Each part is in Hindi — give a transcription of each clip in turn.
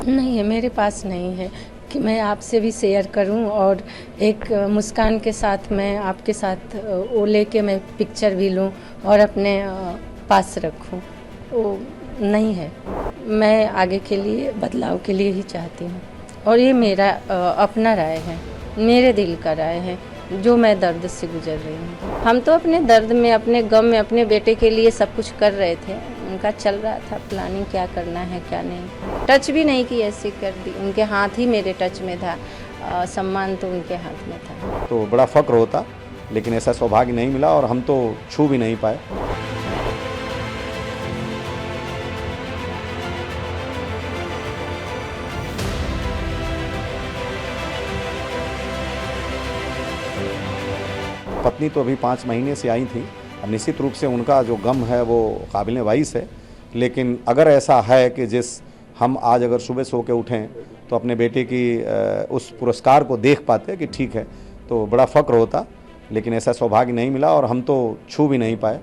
नहीं है, मेरे पास नहीं है कि मैं आपसे भी शेयर करूं और एक मुस्कान के साथ मैं आपके साथ वो लेके मैं पिक्चर भी लूं और अपने पास रखूं। वो नहीं है। मैं आगे के लिए बदलाव के लिए ही चाहती हूं और ये मेरा अपना राय है, मेरे दिल का राय है जो मैं दर्द से गुजर रही हूँ। हम तो अपने दर्द में, अपने गम में, अपने बेटे के लिए सब कुछ कर रहे थे। उनका चल रहा था प्लानिंग, क्या करना है क्या नहीं। टच भी नहीं की, ऐसे कर दी। उनके हाथ ही मेरे टच में था, सम्मान तो उनके हाथ में था। तो बड़ा फक्र होता, लेकिन ऐसा सौभाग्य नहीं मिला और हम तो छू भी नहीं पाए। पत्नी तो अभी 5 महीने से आई थी। अब निश्चित रूप से उनका जो गम है वो काबिल वाइस है, लेकिन अगर ऐसा है कि हम आज अगर सुबह सो के उठें तो अपने बेटे की उस पुरस्कार को देख पाते कि ठीक है, तो बड़ा फक्र होता, लेकिन ऐसा सौभाग्य नहीं मिला और हम तो छू भी नहीं पाए।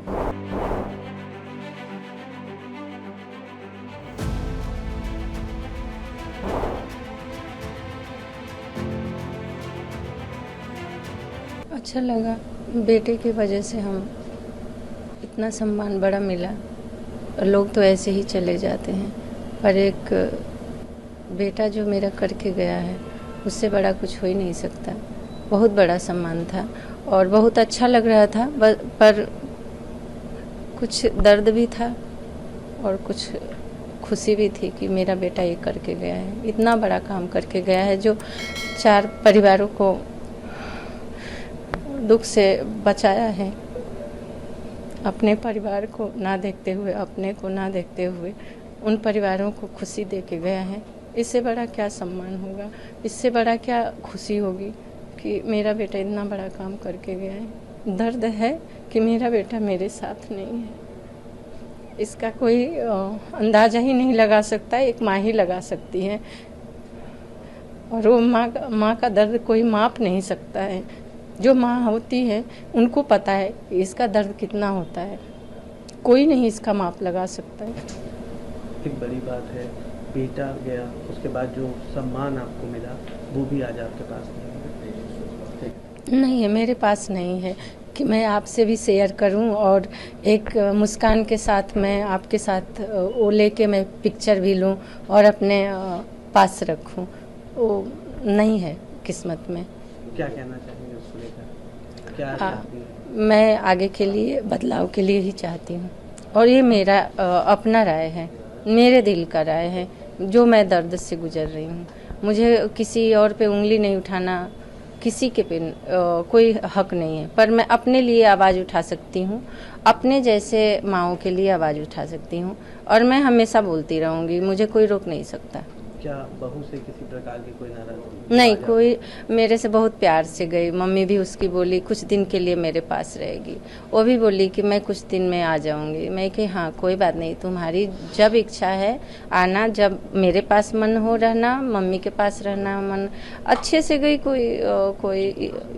अच्छा लगा, बेटे की वजह से हम इतना सम्मान बड़ा मिला। लोग तो ऐसे ही चले जाते हैं, पर एक बेटा जो मेरा करके गया है उससे बड़ा कुछ हो ही नहीं सकता। बहुत बड़ा सम्मान था और बहुत अच्छा लग रहा था, पर कुछ दर्द भी था और कुछ खुशी भी थी कि मेरा बेटा ये करके गया है, इतना बड़ा काम करके गया है जो 4 परिवारों को दुख से बचाया है। अपने परिवार को ना देखते हुए, अपने को ना देखते हुए उन परिवारों को खुशी दे के गया है। इससे बड़ा क्या सम्मान होगा, इससे बड़ा क्या खुशी होगी कि मेरा बेटा इतना बड़ा काम करके गया है। दर्द है कि मेरा बेटा मेरे साथ नहीं है, इसका कोई अंदाज़ा ही नहीं लगा सकता, एक माँ ही लगा सकती है। और वो माँ का दर्द कोई माप नहीं सकता है। जो माँ होती है उनको पता है कि इसका दर्द कितना होता है, कोई नहीं इसका माप लगा सकता है। एक बड़ी बात है, बेटा गया, उसके बाद जो सम्मान आपको मिला वो भी आज आपके पास नहीं है, मेरे पास नहीं है कि मैं आपसे भी शेयर करूं और एक मुस्कान के साथ मैं आपके साथ वो लेके मैं पिक्चर भी लूं और अपने पास रखूं। वो नहीं है किस्मत में। क्या कहना चाहेंगे उसको लेकर, क्या चाहती हैं? मैं आगे के लिए बदलाव के लिए ही चाहती हूँ और ये मेरा अपना राय है, मेरे दिल का राय है जो मैं दर्द से गुजर रही हूँ। मुझे किसी और पे उंगली नहीं उठाना, किसी के पे कोई हक नहीं है, पर मैं अपने लिए आवाज़ उठा सकती हूँ, अपने जैसे माँओं के लिए आवाज़ उठा सकती हूँ और मैं हमेशा बोलती रहूँगी, मुझे कोई रोक नहीं सकता। क्या बहू से किसी प्रकार की कोई नाराजगी? नहीं, कोई मेरे से बहुत प्यार से गई। मम्मी भी उसकी बोली कुछ दिन के लिए मेरे पास रहेगी, वो भी बोली कि मैं कुछ दिन में आ जाऊंगी। मैं कि हाँ कोई बात नहीं, तुम्हारी जब इच्छा है आना, जब मेरे पास मन हो रहना, मम्मी के पास रहना मन। अच्छे से गई, कोई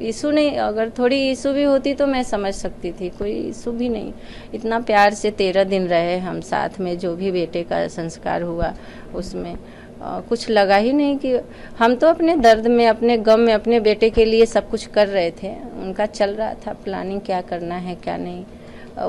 इशू नहीं। अगर थोड़ी इशू भी होती तो मैं समझ सकती थी, कोई इशू भी नहीं। इतना प्यार से 13 दिन रहे हम साथ में, जो भी बेटे का संस्कार हुआ उसमें कुछ लगा ही नहीं कि हम तो अपने दर्द में, अपने गम में, अपने बेटे के लिए सब कुछ कर रहे थे। उनका चल रहा था प्लानिंग, क्या करना है क्या नहीं,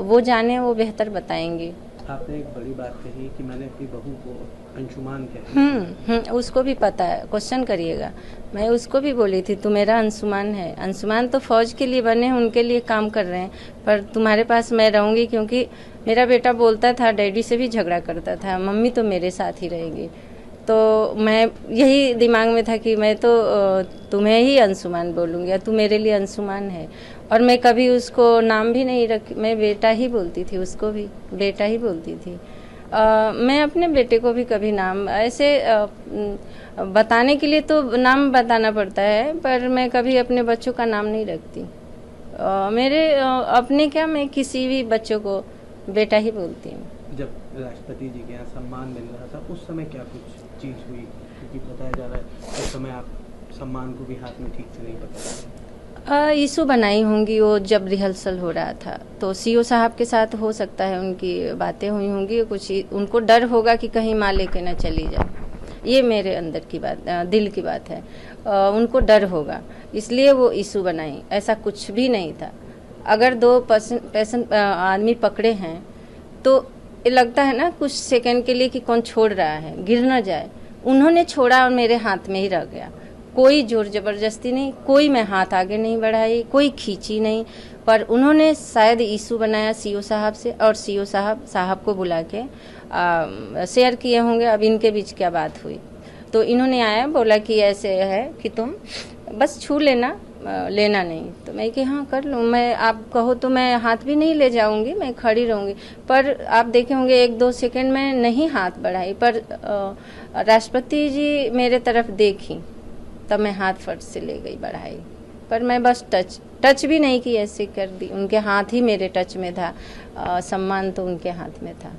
वो जाने, वो बेहतर बताएंगे। आपने एक बड़ी बात कही कि मैंने अपनी बहू को अंशुमान कहा। उसको भी पता है, क्वेश्चन करिएगा। मैं उसको भी बोली थी तू मेरा अंशुमान है। अंशुमान तो फौज के लिए बने हैं, उनके लिए काम कर रहे हैं, पर तुम्हारे पास मैं रहूँगी क्योंकि मेरा बेटा बोलता था, डैडी से भी झगड़ा करता था, मम्मी तो मेरे साथ ही रहेगी। तो मैं यही दिमाग में था कि मैं तो तुम्हें ही अंशुमान बोलूँगी, तू मेरे लिए अंशुमान है। और मैं कभी उसको नाम भी नहीं रखी, मैं बेटा ही बोलती थी, उसको भी बेटा ही बोलती थी। मैं अपने बेटे को भी कभी नाम ऐसे बताने के लिए तो नाम बताना पड़ता है, पर मैं कभी अपने बच्चों का नाम नहीं रखती। मेरे अपने क्या, मैं किसी भी बच्चों को बेटा ही बोलती हूँ। जब राष्ट्रपति जी के यहाँ सम्मान मिल रहा था उस समय क्या कुछ चीज़ हुई, क्योंकि बताया जा रहा है उस समय आप सम्मान को भी हाथ में ठीक से नहीं पकड़ा? इशू बनाई होंगी वो, जब रिहर्सल हो रहा था तो सीओ साहब के साथ हो सकता है उनकी बातें हुई होंगी, कुछ उनको डर होगा कि कहीं माँ लेके न चली जाए, ये मेरे अंदर की बात, दिल की बात है। उनको डर होगा इसलिए वो इशू बनाई, ऐसा कुछ भी नहीं था। अगर 2 पेशेंट आदमी पकड़े हैं तो ये लगता है ना कुछ सेकंड के लिए कि कौन छोड़ रहा है, गिर ना जाए। उन्होंने छोड़ा और मेरे हाथ में ही रह गया। कोई जोर जबरदस्ती नहीं, कोई मैं हाथ आगे नहीं बढ़ाई, कोई खींची नहीं, पर उन्होंने शायद इशू बनाया सीओ साहब से, और सीओ साहब को बुला के शेयर किए होंगे अब इनके बीच क्या बात हुई। तो इन्होंने आया बोला कि ऐसे है कि तुम बस छू लेना, लेना नहीं। तो मैं कि हाँ कर लूँ, मैं आप कहो तो मैं हाथ भी नहीं ले जाऊंगी, मैं खड़ी रहूंगी। पर आप देखे होंगे 1-2 सेकंड में नहीं हाथ बढ़ाई, पर राष्ट्रपति जी मेरे तरफ देखी तब मैं हाथ फट से ले गई बढ़ाई। पर मैं बस टच भी नहीं की, ऐसे कर दी। उनके हाथ ही मेरे टच में था, सम्मान तो उनके हाथ में था।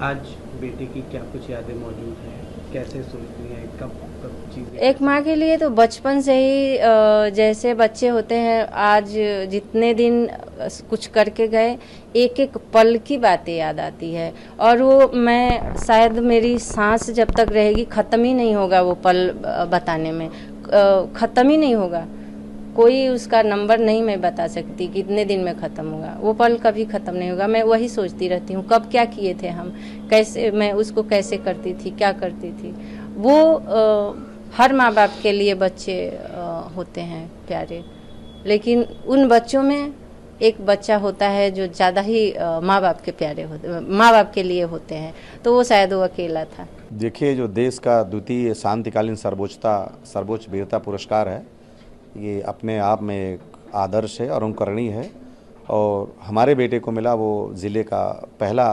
आज बेटे की क्या कुछ यादें मौजूद हैं, कैसे सोचती हैं, कब चीज़ें? एक माँ के लिए तो बचपन से ही जैसे बच्चे होते हैं, आज जितने दिन कुछ करके गए, एक एक पल की बातें याद आती है। और वो मैं शायद मेरी सांस जब तक रहेगी ख़त्म ही नहीं होगा वो पल बताने में, ख़त्म ही नहीं होगा। कोई उसका नंबर नहीं मैं बता सकती कितने दिन में ख़त्म होगा, वो पल कभी ख़त्म नहीं होगा। मैं वही सोचती रहती हूँ कब क्या किए थे हम, कैसे मैं उसको कैसे करती थी, क्या करती थी। वो हर माँ बाप के लिए बच्चे होते हैं प्यारे, लेकिन उन बच्चों में एक बच्चा होता है जो ज़्यादा ही माँ बाप के प्यारे होते, माँ बाप के लिए होते हैं, तो वो शायद वो अकेला था। देखिए, जो देश का द्वितीय शांतिकालीन सर्वोच्च वीरता पुरस्कार है, ये अपने आप में एक आदर्श है और अनुकरणीय है। और हमारे बेटे को मिला, वो ज़िले का पहला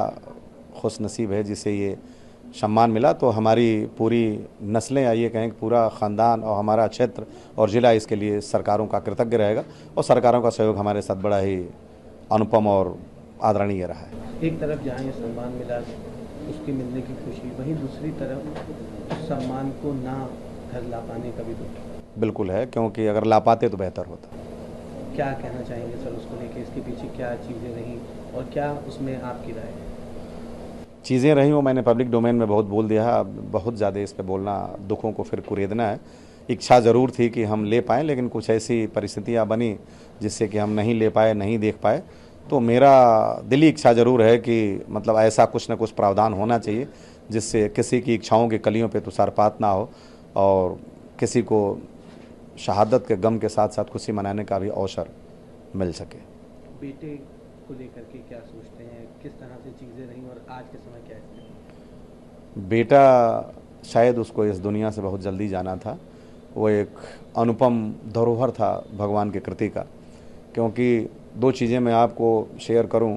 खुशनसीब है जिसे ये सम्मान मिला। तो हमारी पूरी नस्लें, या ये कहें कि पूरा ख़ानदान और हमारा क्षेत्र और ज़िला इसके लिए सरकारों का कृतज्ञ रहेगा। और सरकारों का सहयोग हमारे साथ बड़ा ही अनुपम और आदरणीय रहा है। एक तरफ जहाँ ये सम्मान मिला, उसके मिलने की खुशी, वहीं दूसरी तरफ उस सम्मान को ना घर ला पाने का भी दुख बिल्कुल है, क्योंकि अगर ला पाते तो बेहतर होता। क्या कहना चाहेंगे सर उसको लेके, इसके पीछे क्या चीज़ें रहीं और क्या उसमें आपकी राय है? चीज़ें रहीं वो मैंने पब्लिक डोमेन में बहुत बोल दिया है, बहुत ज़्यादा इस पे बोलना, दुखों को फिर कुरेदना है। इच्छा ज़रूर थी कि हम ले पाएँ, लेकिन कुछ ऐसी परिस्थितियाँ बनी जिससे कि हम नहीं ले पाए, नहीं देख पाए। तो मेरा दिली इच्छा ज़रूर है कि मतलब ऐसा कुछ न कुछ प्रावधान होना चाहिए जिससे किसी की इच्छाओं के कलियों पे तुषारपात ना हो और किसी को शहादत के गम के साथ साथ खुशी मनाने का भी अवसर मिल सके। बेटे को लेकर के क्या सोचते हैं, किस तरह से चीज़ें रहीं और आज के समय क्या है? बेटा शायद उसको इस दुनिया से बहुत जल्दी जाना था। वो एक अनुपम धरोहर था भगवान की कृति का। क्योंकि 2 चीज़ें मैं आपको शेयर करूं,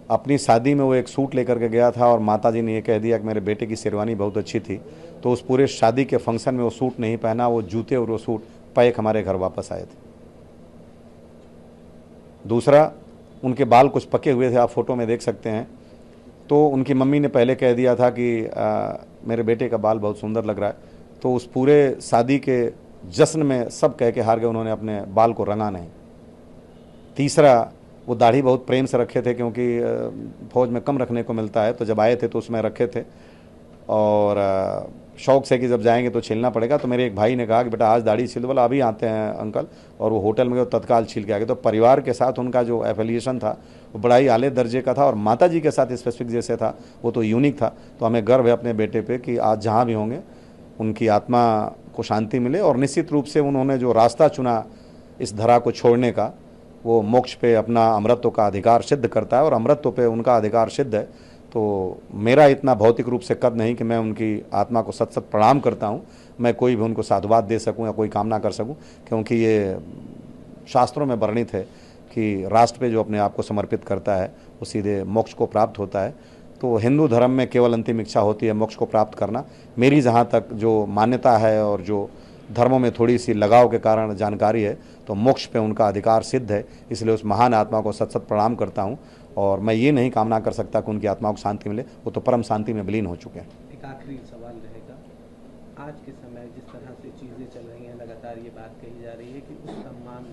अपनी शादी में वो एक सूट लेकर के गया था और माताजी ने ये कह दिया कि मेरे बेटे की शेरवानी बहुत अच्छी थी, तो उस पूरे शादी के फंक्शन में वो सूट नहीं पहना, वो जूते और वो सूट पैक हमारे घर वापस आए थे। दूसरा, उनके बाल कुछ पके हुए थे, आप फोटो में देख सकते हैं। तो उनकी मम्मी ने पहले कह दिया था कि मेरे बेटे का बाल बहुत सुंदर लग रहा है, तो उस पूरे शादी के जश्न में सब कह के हार गए, उन्होंने अपने बाल को रंगा नहीं। तीसरा, वो दाढ़ी बहुत प्रेम से रखे थे क्योंकि फौज में कम रखने को मिलता है, तो जब आए थे तो उसमें रखे थे और शौक से कि जब जाएंगे तो छीलना पड़ेगा। तो मेरे एक भाई ने कहा कि बेटा आज दाढ़ी छील दो, बोला अभी आते हैं अंकल, और वो होटल में तत्काल छील के आ गए। तो परिवार के साथ उनका जो एफिलिएशन था वो बड़ा ही आले दर्जे का था और माता जी के साथ स्पेसिफिक जैसे था वो तो यूनिक था। तो हमें गर्व है अपने बेटे पे कि आज जहाँ भी होंगे उनकी आत्मा को शांति मिले। और निश्चित रूप से उन्होंने जो रास्ता चुना इस धरा को छोड़ने का, वो मोक्ष पे अपना अमृतत्व का अधिकार सिद्ध करता है और अमृतत्व पे उनका अधिकार सिद्ध है। तो मेरा इतना भौतिक रूप से कद नहीं कि मैं उनकी आत्मा को सत सत प्रणाम करता हूँ, मैं कोई भी उनको साधुवाद दे सकूँ या कोई कामना कर सकूँ, क्योंकि ये शास्त्रों में वर्णित है कि राष्ट्र पे जो अपने आप को समर्पित करता है वो सीधे मोक्ष को प्राप्त होता है। तो हिंदू धर्म में केवल अंतिम इच्छा होती है मोक्ष को प्राप्त करना। मेरी जहाँ तक जो मान्यता है और जो धर्मों में थोड़ी सी लगाव के कारण जानकारी है, तो मोक्ष पे उनका अधिकार सिद्ध है, इसलिए उस महान आत्मा को सत सत प्रणाम करता हूँ। और मैं ये नहीं कामना कर सकता कि उनकी आत्मा को शांति मिले, वो तो परम शांति में विलीन हो चुके हैं। एक आखिरी सवाल रहेगा, आज के समय जिस तरह से चीज़ें चल रही हैं, लगातार ये बात कही जा रही है कि उस सम्मान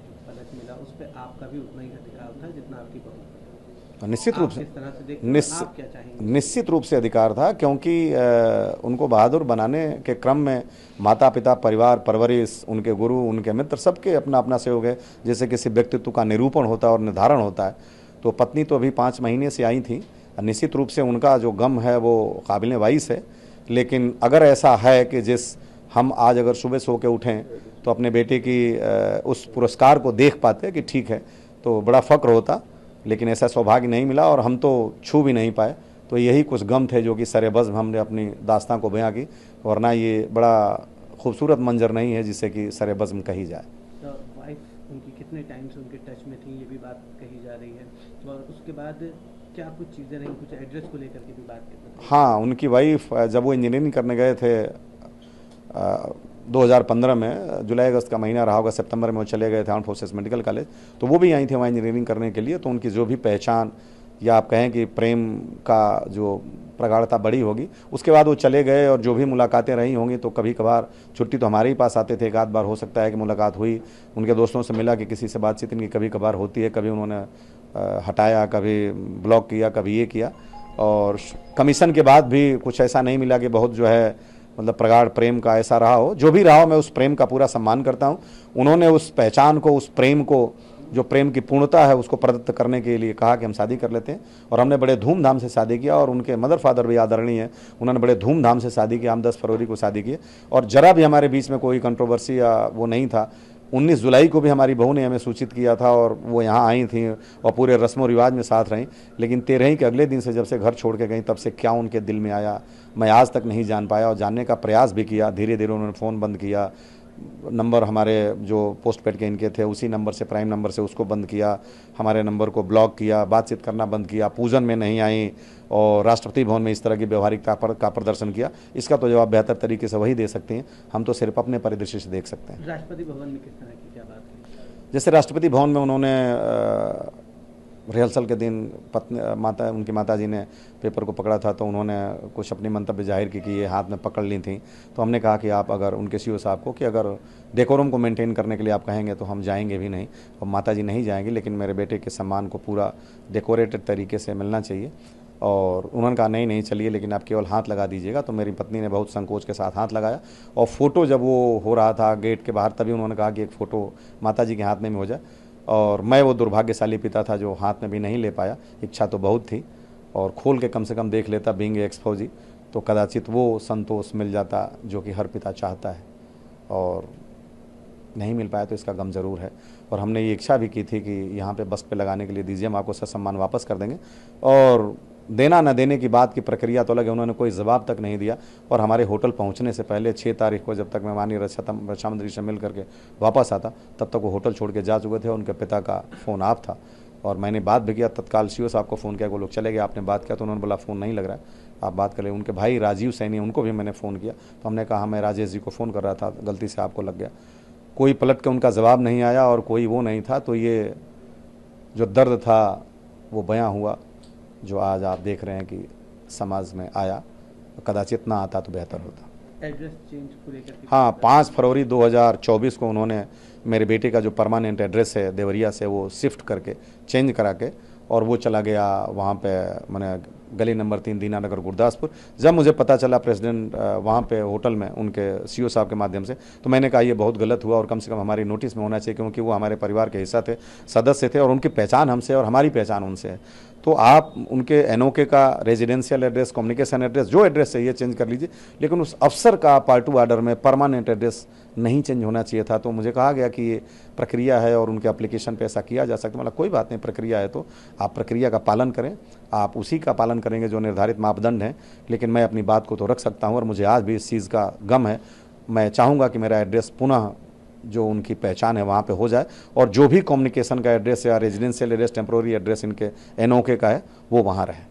जो पलक मिला उस पर आपका भी उतना ही अधिकार था जितना आपकी बहू। निश्चित रूप आप से किस तरह से देखते हैं? निश्चित आप क्या चाहेंगे? निश्चित रूप से अधिकार था, क्योंकि उनको बहादुर बनाने के क्रम में माता पिता, परिवार, परवरिश, उनके गुरु, उनके मित्र, सबके अपना अपना सहयोग है। जैसे किसी व्यक्तित्व का निरूपण होता है और निर्धारण होता है, तो पत्नी तो अभी 5 महीने से आई थी। निश्चित रूप से उनका जो गम है वो काबिल वाइस है। लेकिन अगर ऐसा है कि जिस हम आज अगर सुबह सो के उठें तो अपने बेटे की उस पुरस्कार को देख पाते कि ठीक है, तो बड़ा फ़क्र होता। लेकिन ऐसा सौभाग्य नहीं मिला और हम तो छू भी नहीं पाए। तो यही कुछ गम थे जो कि सरेबज़्म हमने अपनी दास्तां को बयां की, वरना ये बड़ा खूबसूरत मंजर नहीं है जिसे कि सरेबज़्म कही जाए। तो वाइफ उनकी कितने टाइम से उनके टच में थी, ये भी बात कही जा रही है। और उसके बाद क्या कुछ चीज़ें रहीं, कुछ एड्रेस को लेकर के भी बात करते? हाँ, उनकी वाइफ जब वो इंजीनियरिंग करने गए थे 2015 में, जुलाई अगस्त का महीना रहा होगा, सितंबर में वो चले गए थे आर्म्ड फोर्सेस मेडिकल कॉलेज, तो वो भी आई थी वहाँ इंजीनियरिंग करने के लिए। तो उनकी जो भी पहचान या आप कहें कि प्रेम का जो प्रगाढ़ता बड़ी होगी, उसके बाद वो चले गए और जो भी मुलाकातें रही होंगी, तो कभी कभार छुट्टी तो हमारे ही पास आते थे। एक आध बार हो सकता है कि मुलाकात हुई, उनके दोस्तों से मिला कि किसी से बातचीत इनकी कभी कभार होती है। कभी उन्होंने हटाया, कभी ब्लॉक किया, कभी ये किया। और कमीशन के बाद भी कुछ ऐसा नहीं मिला कि बहुत जो है मतलब प्रगाढ़ प्रेम का ऐसा रहा हो। जो भी रहा हो, मैं उस प्रेम का पूरा सम्मान करता हूँ। उन्होंने उस पहचान को, उस प्रेम को, जो प्रेम की पूर्णता है, उसको प्रदत्त करने के लिए कहा कि हम शादी कर लेते हैं। और हमने बड़े धूमधाम से शादी किया। और उनके मदर फादर भी आदरणीय हैं, उन्होंने बड़े धूमधाम से शादी किया। हम 10 फरवरी को शादी किए और जरा भी हमारे बीच में कोई कंट्रोवर्सी या वो नहीं था। 19 जुलाई को भी हमारी बहू ने हमें सूचित किया था और वो यहाँ आई थी और पूरे रस्म रिवाज में साथ रहीं। लेकिन 13 के अगले दिन से जब से घर छोड़ के गई, तब से क्या उनके दिल में आया मैं आज तक नहीं जान पाया। और जानने का प्रयास भी किया। धीरे धीरे उन्होंने फ़ोन बंद किया, नंबर हमारे जो पोस्ट पेड के इनके थे उसी नंबर से, प्राइम नंबर से, उसको बंद किया, हमारे नंबर को ब्लॉक किया, बातचीत करना बंद किया, पूजन में नहीं आई और राष्ट्रपति भवन में इस तरह की व्यवहारिकता का प्रदर्शन किया। इसका तो जवाब बेहतर तरीके से वही दे सकते हैं, हम तो सिर्फ अपने परिदृश्य से देख सकते हैं। राष्ट्रपति भवन में किस तरह की क्या बात है? जैसे राष्ट्रपति भवन में उन्होंने रिहर्सल के दिन उनकी माता जी ने पेपर को पकड़ा था, तो उन्होंने कुछ अपनी मंतव्य जाहिर की कि ये हाथ में पकड़ ली थी। तो हमने कहा कि आप अगर उनके सीओ साहब को कि अगर डेकोरम को मेंटेन करने के लिए आप कहेंगे तो हम जाएंगे भी नहीं, और माता जी नहीं जाएंगी, लेकिन मेरे बेटे के सम्मान को पूरा डेकोरेटेड तरीके से मिलना चाहिए। और उन्होंने कहा नहीं चलिए, लेकिन आप केवल हाथ लगा दीजिएगा। तो मेरी पत्नी ने बहुत संकोच के साथ हाथ लगाया और फ़ोटो जब वो हो रहा था गेट के बाहर, तभी उन्होंने कहा कि एक फ़ोटो माता जी के हाथ में हो जाए। और मैं वो दुर्भाग्यशाली पिता था जो हाथ में भी नहीं ले पाया। इच्छा तो बहुत थी और खोल के कम से कम देख लेता, बीइंग एक्स फौजी, तो कदाचित वो संतोष मिल जाता जो कि हर पिता चाहता है। और नहीं मिल पाया तो इसका गम ज़रूर है। और हमने ये इच्छा भी की थी कि यहाँ पे बस पे लगाने के लिए दीजिए, हम आपको ससम्मान वापस कर देंगे। और देना न देने की बात की प्रक्रिया तो अलग है, उन्होंने कोई जवाब तक नहीं दिया। और हमारे होटल पहुंचने से पहले 6 तारीख को जब तक मैं माननीय रक्षा मंत्री से मिल करके वापस आता, तब तक वो होटल छोड़ के जा चुके थे। उनके पिता का फ़ोन ऑफ था और मैंने बात भी किया, तत्काल सीओ साहब को फ़ोन किया, वो लोग चले गए। आपने बात किया? तो उन्होंने बोला फ़ोन नहीं लग रहा है, आप बात कर ले। उनके भाई राजीव सैनी, उनको भी मैंने फ़ोन किया, तो हमने कहा मैं राजेश जी को फ़ोन कर रहा था, गलती से आपको लग गया। कोई पलट के उनका जवाब नहीं आया और कोई वो नहीं था। तो ये जो दर्द था वो बयां हुआ, जो आज आप देख रहे हैं कि समाज में आया। कदाचित ना आता तो बेहतर होता। एड्रेस चेंज को लेकर के? हाँ, 5 फरवरी 2024 को उन्होंने मेरे बेटे का जो परमानेंट एड्रेस है देवरिया से, वो शिफ्ट करके चेंज करा के, और वो चला गया वहाँ पे मैंने गली नंबर 3 दीनानगर गुरदासपुर। जब मुझे पता चला प्रेसिडेंट वहाँ पे होटल में उनके सीओ साहब के माध्यम से, तो मैंने कहा ये बहुत गलत हुआ और कम से कम हमारी नोटिस में होना चाहिए, क्योंकि वो हमारे परिवार के हिस्सा थे, सदस्य थे और उनकी पहचान हमसे और हमारी पहचान उनसे है। तो आप उनके एनओके का रेजिडेंशियल एड्रेस, कम्युनिकेशन एड्रेस, जो एड्रेस चाहिए चेंज कर लीजिए, लेकिन उस अफसर का पार्ट 2 आर्डर में परमानेंट एड्रेस नहीं चेंज होना चाहिए था। तो मुझे कहा गया कि ये प्रक्रिया है और उनके एप्लीकेशन पे ऐसा किया जा सकता है। मतलब कोई बात नहीं, प्रक्रिया है तो आप प्रक्रिया का पालन करें, आप उसी का पालन करेंगे जो निर्धारित मापदंड है। लेकिन मैं अपनी बात को तो रख सकता हूँ और मुझे आज भी इस चीज़ का गम है। मैं चाहूँगा कि मेरा एड्रेस पुनः जो उनकी पहचान है वहाँ पे हो जाए, और जो भी कम्युनिकेशन का एड्रेस या रेजिडेंशियल एड्रेस, टेम्प्रोरी एड्रेस इनके एनओके का है, वो वहाँ रहे।